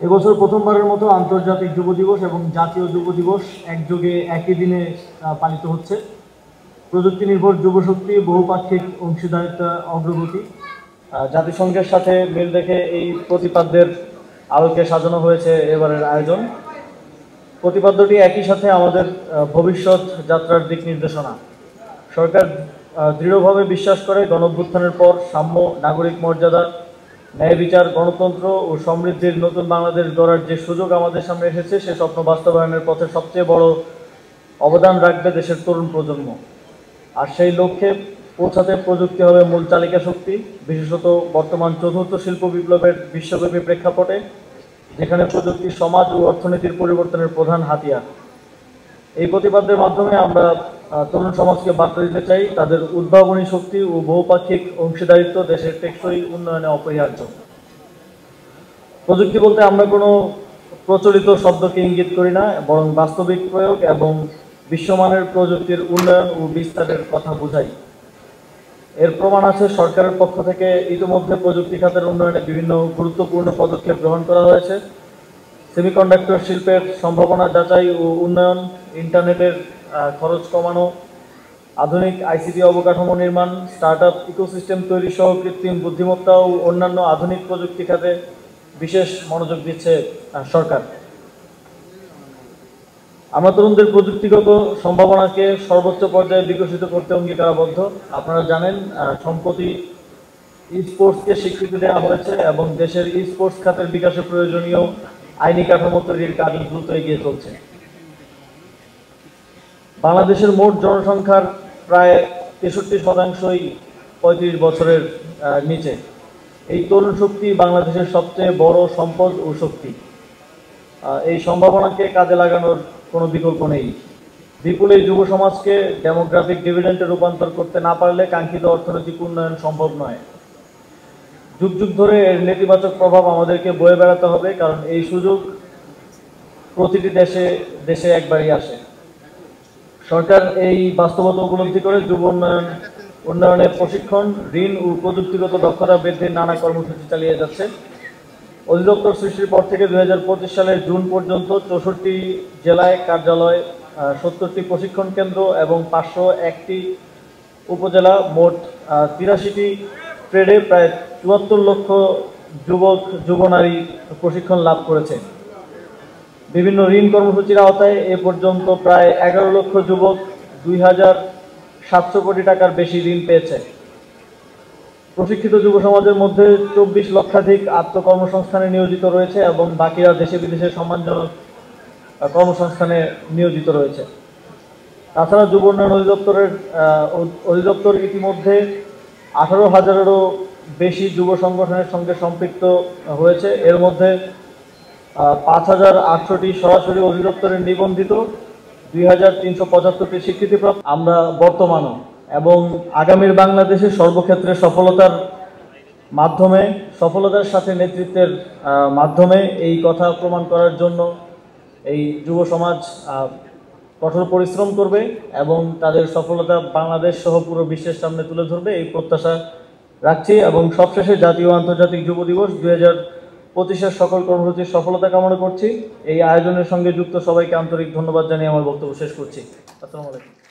এবছর প্রথমবারের মতো আন্তর্জাতিক যুব দিবস এবং জাতীয় যুব দিবস একযোগে একই দিনে পালিত হচ্ছে। প্রযুক্তি নির্ভর যুবশক্তি, বহুপাক্ষিক অংশীদারিত্ব, অগ্রগতি। জাতিসংঘের সাথে মিল রেখে এই প্রতিপাদ্যের আলোকে সাজানো হয়েছে এবারের আয়োজন। প্রতিপাদ্যটি একই সাথে আমাদের ভবিষ্যৎ যাত্রার দিক নির্দেশনা। সরকার দৃঢ়ভাবে বিশ্বাস করে গণঅভ্যুত্থানের পর সাম্য, নাগরিক মর্যাদা, ন্যায় বিচার, গণতন্ত্র ও সমৃদ্ধির নতুন বাংলাদেশ গড়ার যে সুযোগ আমাদের সামনে এসেছে, সে স্বপ্ন বাস্তবায়নের পথে সবচেয়ে বড় অবদান রাখবে দেশের তরুণ প্রজন্ম। আর সেই লক্ষ্যে পৌঁছাতে প্রযুক্তি হবে মূল চালিকা শক্তি, বিশেষত বর্তমান চতুর্থ শিল্প বিপ্লবের বিশ্বব্যাপী প্রেক্ষাপটে, যেখানে প্রযুক্তি সমাজ ও অর্থনীতির পরিবর্তনের প্রধান হাতিয়ার। এই প্রতিপাদ্যের মাধ্যমে আমরা তরুণ সমাজকে বার্তা দিতে চাই, তাদের উদ্ভাবনী শক্তি ও বহুপাক্ষিক অংশীদারিত্ব দেশের টেকসই উন্নয়নে অপরিহার্য। প্রযুক্তি বলতে আমরা কোনো প্রচলিত শব্দকে ইঙ্গিত করি না, বরং বাস্তবিক প্রয়োগ এবং বিশ্বমানের প্রযুক্তির উন্নয়ন ও বিস্তারের কথা বোঝাই। এর প্রমাণ আছে সরকারের পক্ষ থেকে ইতিমধ্যে প্রযুক্তি খাতের উন্নয়নে বিভিন্ন গুরুত্বপূর্ণ পদক্ষেপ গ্রহণ করা হয়েছে। সেমিকন্ডাক্টর শিল্পের সম্ভাবনা যাচাই ও উন্নয়ন, ইন্টারনেটের খরচ কমানো, আধুনিক আইসিটি অবকাঠামো নির্মাণ, স্টার্টআপ ইকোসিস্টেম তৈরি সহ কৃত্রিম বুদ্ধিমত্তা ও অন্যান্য আধুনিক প্রযুক্তি খাতে বিশেষ মনোযোগ দিচ্ছে সরকার। আমরা তরুণদের প্রযুক্তিগত সম্ভাবনাকে সর্বোচ্চ পর্যায়ে বিকশিত করতে অঙ্গীকারাবদ্ধ। আপনারা জানেন, সম্প্রতি ই স্পোর্টসকে স্বীকৃতি দেওয়া হয়েছে এবং দেশের ই স্পোর্টস খাতের বিকাশে প্রয়োজনীয় আইনি কাঠামো তৈরির কাজ দ্রুত এগিয়ে চলছে। বাংলাদেশের মোট জনসংখ্যার প্রায় 63%ই 35 বছরের নিচে। এই তরুণ শক্তি বাংলাদেশের সবচেয়ে বড় সম্পদ ও শক্তি। এই সম্ভাবনাকে কাজে লাগানোর কোনো বিকল্প নেই। বিপুল এই যুব সমাজকে ডেমোগ্রাফিক ডিভিডেন্ডে রূপান্তর করতে না পারলে কাঙ্ক্ষিত অর্থনৈতিক উন্নয়ন সম্ভব নয়। যুগ যুগ ধরে এর নেতিবাচক প্রভাব আমাদেরকে বয়ে বেড়াতে হবে, কারণ এই সুযোগ প্রতিটি দেশে দেশে একবারই আসে। সরকার এই বাস্তবতা উপলব্ধি করে যুব উন্নয়নের প্রশিক্ষণ, ঋণ ও প্রযুক্তিগত দক্ষতা বৃদ্ধির নানা কর্মসূচি চালিয়ে যাচ্ছে। অধিদপ্তর সৃষ্টির পর থেকে 2025 সালের জুন পর্যন্ত 64টি জেলায় কার্যালয়, 70টি প্রশিক্ষণ কেন্দ্র এবং 501টি উপজেলা, মোট 83টি ট্রেডে প্রায় 74 লক্ষ যুব নারী প্রশিক্ষণ লাভ করেছে। বিভিন্ন ঋণ কর্মসূচির আওতায় এ পর্যন্ত প্রায় 11 লক্ষ যুবক 2,700 কোটি টাকার বেশি ঋণ পেয়েছে। প্রশিক্ষিত যুব সমাজের মধ্যে 24 লক্ষাধিক আত্মকর্মসংস্থানে নিয়োজিত রয়েছে এবং বাকিরা দেশে বিদেশে সম্মানজনক কর্মসংস্থানে নিয়োজিত রয়েছে। তাছাড়া যুব উন্নয়ন অধিদপ্তর ইতিমধ্যে 18,000-এরও বেশি যুব সংগঠনের সঙ্গে সম্পৃক্ত হয়েছে। এর মধ্যে 5,800টি সরাসরি অধিদপ্তরের নিবন্ধিত, 2,375টি স্বীকৃতিপ্রাপ্ত। আমরা বর্তমানও এবং আগামীর বাংলাদেশের সর্বক্ষেত্রে সফলতার সাথে নেতৃত্বের মাধ্যমে এই কথা প্রমাণ করার জন্য এই যুব সমাজ কঠোর পরিশ্রম করবে এবং তাদের সফলতা বাংলাদেশ সহ পুরো বিশ্বের সামনে তুলে ধরবে, এই প্রত্যাশা রাখছি। এবং সবশেষে জাতীয় আন্তর্জাতিক যুব দিবস 2025-এর সকল কর্মসূচির সফলতা কামনা করছি। এই আয়োজনের সঙ্গে যুক্ত সবাইকে আন্তরিক ধন্যবাদ জানিয়ে আমার বক্তব্য শেষ করছি। আসসালামু আলাইকুম।